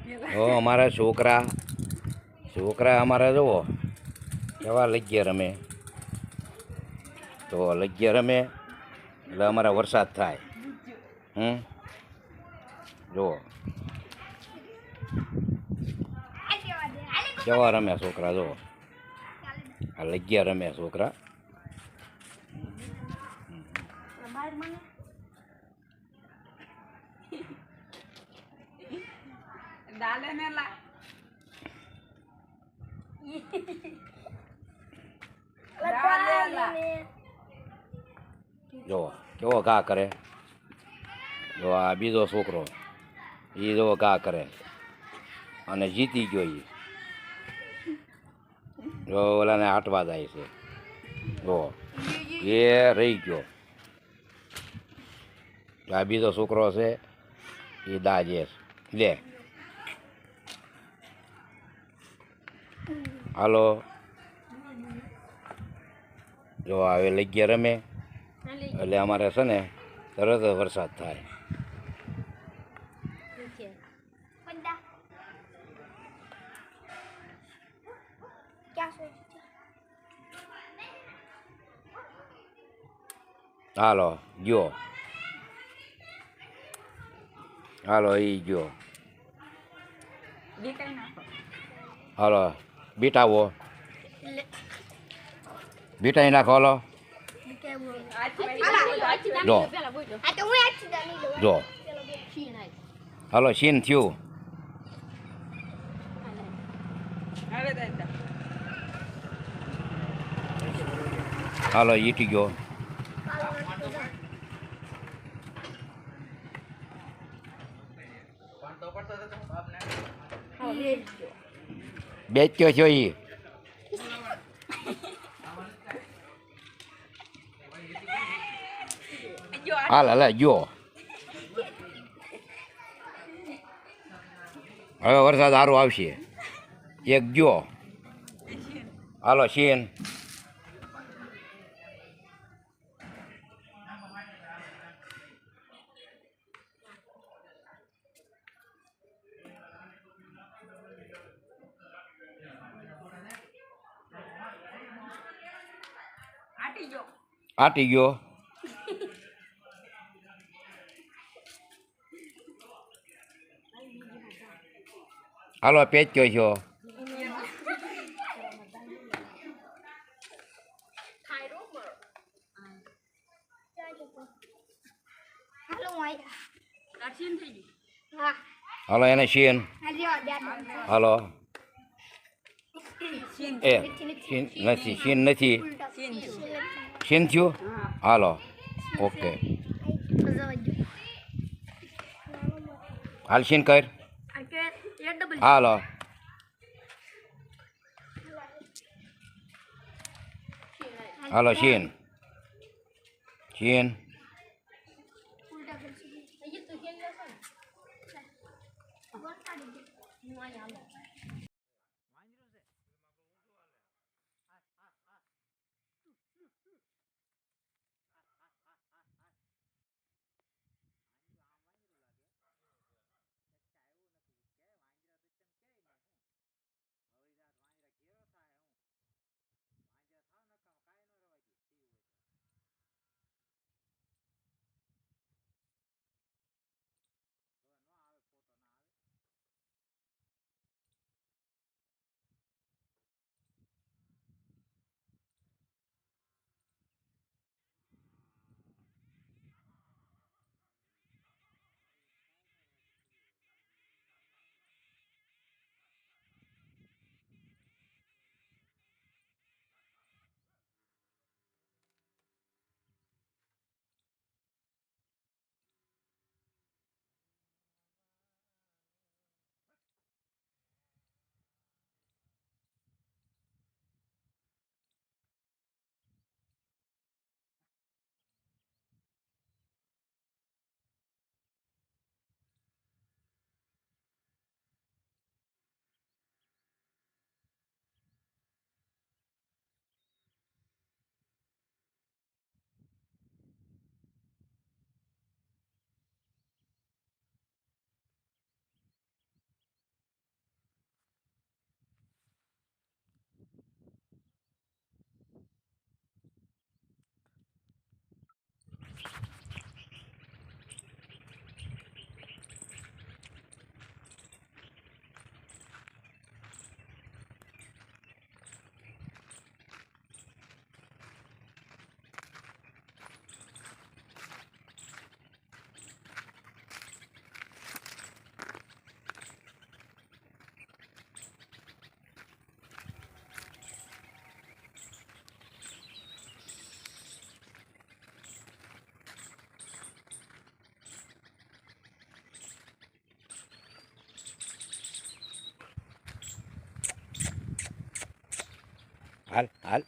અમારા છોકરા અમારા જુઓ કેવા લગ્યા રમે. તો લગ્યા રમે એટલે અમારા વરસાદ થાય. જુઓ કેવા રમે છોકરા. જુઓ આ લગ્યા રમે છોકરા. જો કેવો ઘા કરે. જો આ બીજો છોકરો એ જો ઘા કરે અને જીતી ગયો. એ જો ઓલાને હાટવા જાય છે. જો એ રહી ગયો. આ બીજો છોકરો છે એ દાજે લે. હાલો જો હવે લગ્યા રમે એટલે અમારે છે ને તરત જ વરસાદ થાય. હાલો ગયો. હાલો એ ગયો. હાલો બીટાવો બીટાઈ નાખો. હાલો જો જો હાલો સીન થયું. હાલો ઈટી ગયો. બેચ્યો છો ઈ. હાલ હાલ જો હવે વરસાદ સારો આવશે. એક જો હાલો સીન. આટી ગયો. હાલો પેચ્યો છો. હાલો એને સીન. હાલો એ સીન નથી. સીન નથી. સીન થયું. હાલો ઓકે હાલ સીન કર. હાલો હાલો સીન સીન. હાલ હાલ